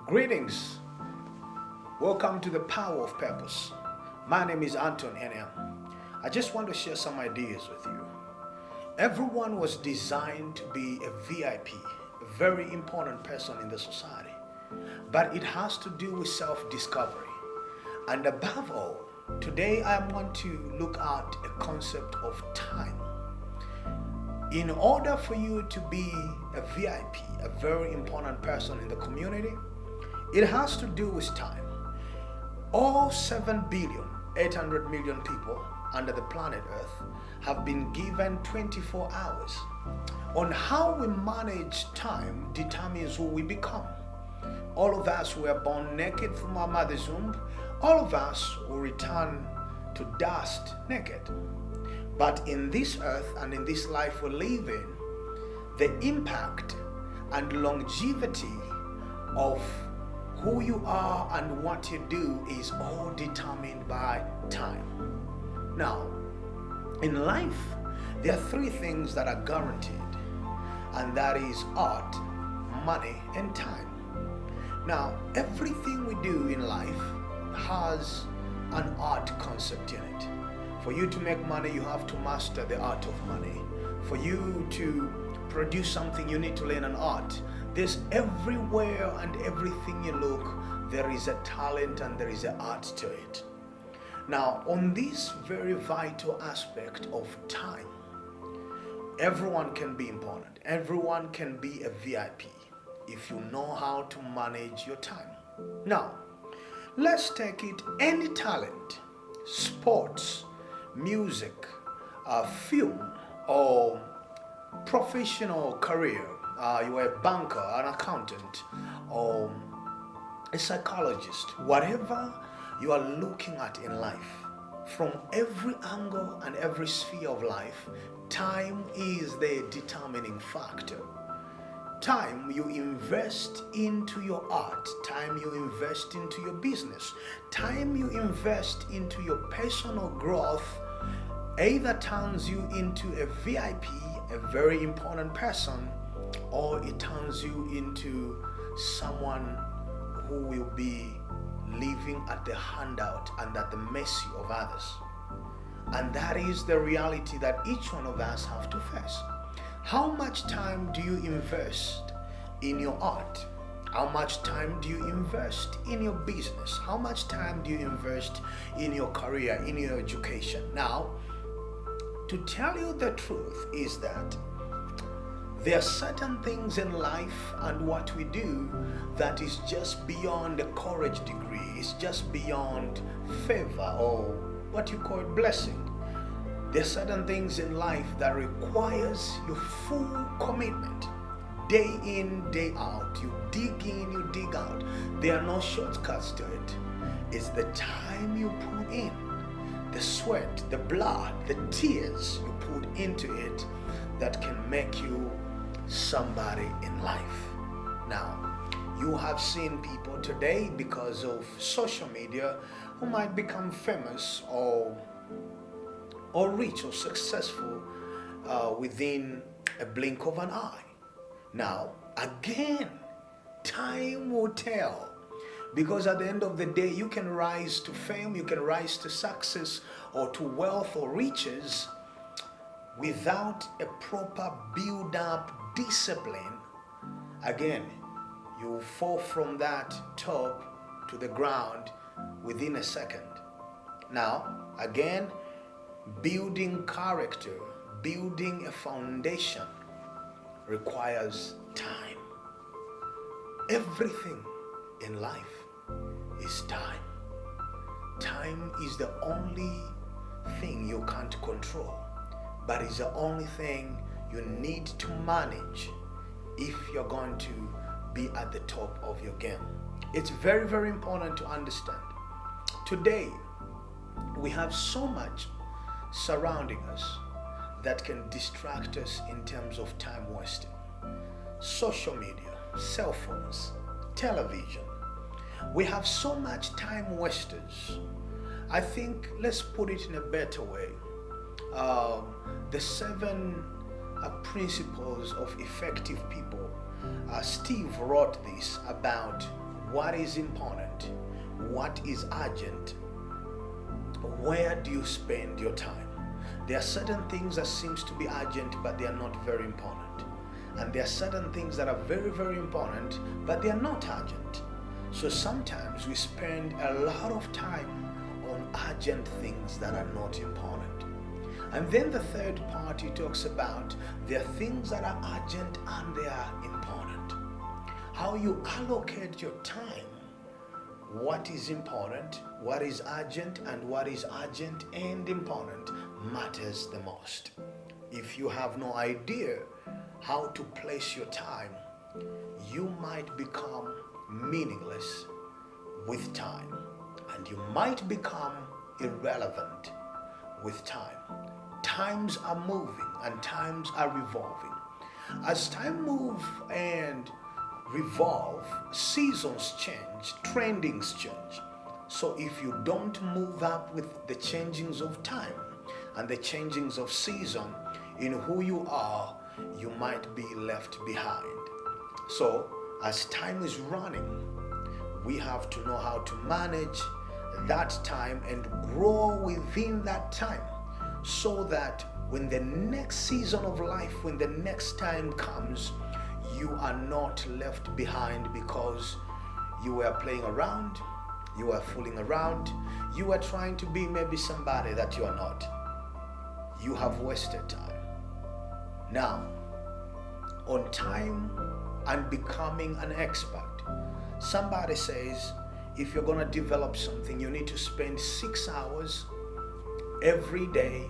Greetings. Welcome to the Power of Purpose. My name is Anton NM. I just want to share some ideas with you. Everyone was designed to be a VIP, a very important person in the society. But it has to do with self-discovery. And above all, today I want to look at a concept of time. In order for you to be a VIP, a very important person in the community, it has to do with time. All 7,800,000,000 people under the planet Earth have been given 24 hours. On how we manage time determines who we become. All of us were born naked from our mother's womb. All of us will return to dust naked. But in this earth and in this life we live in, the impact and longevity of who you are and what you do is all determined by time. Now, in life, there are three things that are guaranteed, and that is art, money, and time. Now, everything we do in life has an art concept in it. For you to make money, you have to master the art of money. For you to produce something, you need to learn an art. There's everywhere and everything you look, there is a talent and there is an art to it. Now, on this very vital aspect of time, everyone can be important. Everyone can be a VIP if you know how to manage your time. Now, let's take it any talent, sports, music, film, or professional career. You are a banker, an accountant, or a psychologist. Whatever you are looking at in life, from every angle and every sphere of life, time is the determining factor. Time you invest into your art, time you invest into your business, time you invest into your personal growth either turns you into a VIP, a very important person, or it turns you into someone who will be living at the handout and at the mercy of others. And that is the reality that each one of us have to face. How much time do you invest in your art? How much time do you invest in your business? How much time do you invest in your career, in your education? Now, to tell you the truth is that there are certain things in life and what we do that is just beyond the courage degree. It's just beyond favor or what you call blessing. There are certain things in life that requires your full commitment. Day in, day out. You dig in, you dig out. There are no shortcuts to it. It's the time you put in, the sweat, the blood, the tears you put into it that can make you somebody in life. Now, you have seen people today because of social media who might become famous or rich or successful within a blink of an eye. Now, again, time will tell. Because at the end of the day, you can rise to fame, you can rise to success or to wealth or riches without a proper build-up discipline. Again, you fall from that top to the ground within a second. Now, again, building character, building a foundation requires time. Everything in life is time. Time is the only thing you can't control, but it's the only thing you need to manage if you're going to be at the top of your game. It's very, very important to understand. Today, we have so much surrounding us that can distract us in terms of time wasting. Social media, cell phones, television. We have so much time wasters. I think let's put it in a better way. The seven principles of effective people. Steve wrote this about what is important, what is urgent, where do you spend your time? There are certain things that seems to be urgent, but they are not very important. And there are certain things that are very, very important, but they are not urgent. So sometimes we spend a lot of time on urgent things that are not important. And then the third part he talks about, there are things that are urgent and they are important. How you allocate your time, what is important, what is urgent, and what is urgent and important matters the most. If you have no idea how to place your time, you might become meaningless with time, and you might become irrelevant with time. Times are moving and times are revolving. As time moves and revolve, seasons change, trendings change. So if you don't move up with the changings of time and the changings of season in who you are, you might be left behind. So as time is running, we have to know how to manage that time and grow within that time, so that when the next season of life, when the next time comes, you are not left behind because you were playing around, you were fooling around, you were trying to be maybe somebody that you are not. You have wasted time. Now, on time and becoming an expert, somebody says if you're going to develop something, you need to spend 6 hours every day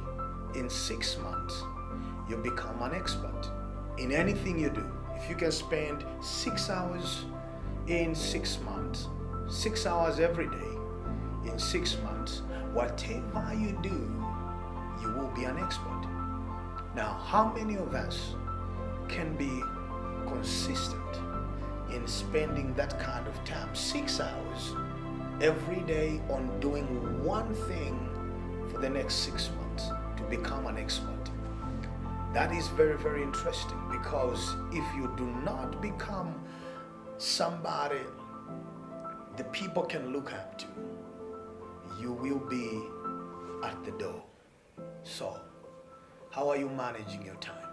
in 6 months. You become an expert in anything you do. If you can spend 6 hours in 6 months, 6 hours every day in 6 months, whatever you do, you will be an expert. Now, how many of us can be consistent in spending that kind of time, 6 hours every day, on doing one thing for the next 6 months to become an expert? That is very, very interesting, because if you do not become somebody the people can look up to, you will be at the door. So, how are you managing your time?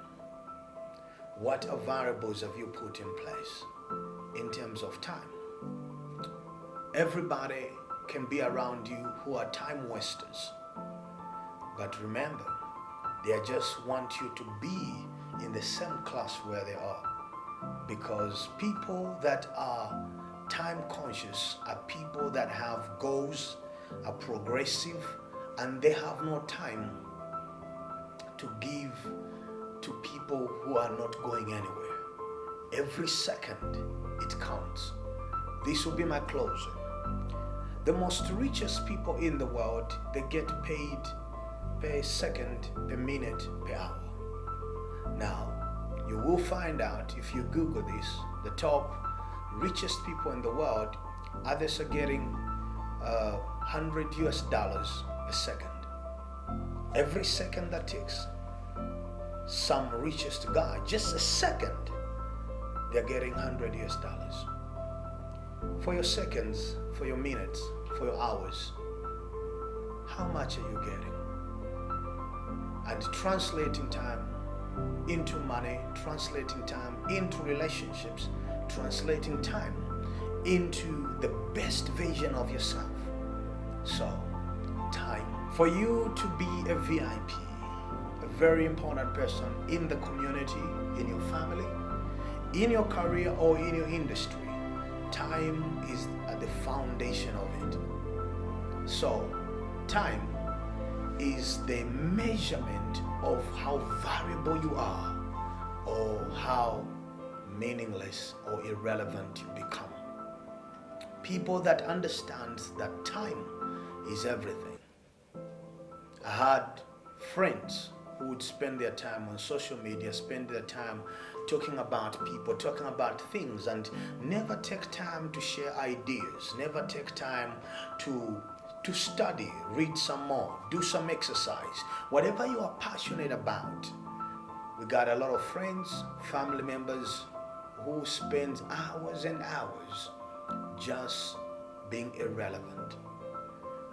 What variables have you put in place in terms of time? Everybody can be around you who are time wasters. But remember, they just want you to be in the same class where they are. Because people that are time conscious are people that have goals, are progressive, and they have no time to give to people who are not going anywhere. Every second, it counts. This will be my closing. The most richest people in the world, they get paid per second, per minute, per hour. Now, you will find out if you Google this, the top richest people in the world, others are getting $100 a second. Every second that takes, some richest guy, just a second, they're getting $100. For your seconds, for your minutes, for your hours, how much are you getting? And translating time into money, translating time into relationships, translating time into the best version of yourself. So, time for you to be a VIP, a very important person in the community, in your family, in your career, or in your industry. Time is at the foundation of it. So, time is the measurement of how valuable you are, or how meaningless or irrelevant you become. People that understand that time is everything. I had friends who would spend their time on social media, spend their time talking about people, talking about things, and never take time to share ideas, never take time to study, read some more, do some exercise, whatever you are passionate about. We got a lot of friends, family members who spend hours and hours just being irrelevant.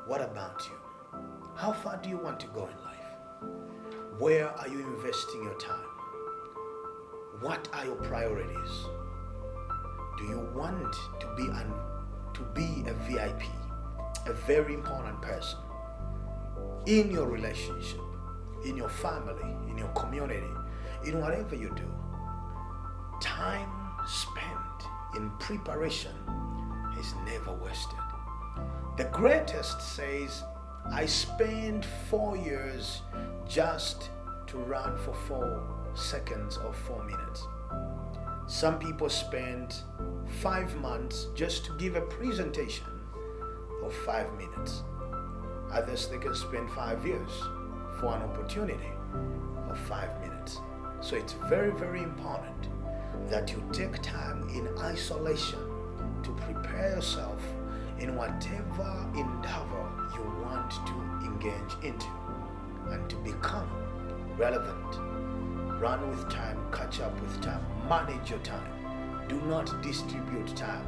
What about you? How far do you want to go in life? Where are you investing your time? What are your priorities? Do you want to be a VIP, a very important person in your relationship, in your family, in your community, in whatever you do? Time spent in preparation is never wasted. The greatest says, I spent 4 years just to run for 4 seconds or 4 minutes. Some people spend 5 months just to give a presentation of 5 minutes. Others, they can spend 5 years for an opportunity of 5 minutes. So it's very, very important that you take time in isolation to prepare yourself in whatever endeavor you want to engage into and to become relevant. Run with time, catch up with time, manage your time. Do not distribute time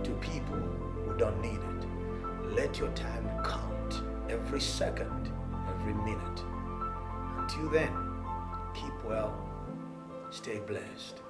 to people who don't need it. Let your time count every second, every minute. Until then, keep well, stay blessed.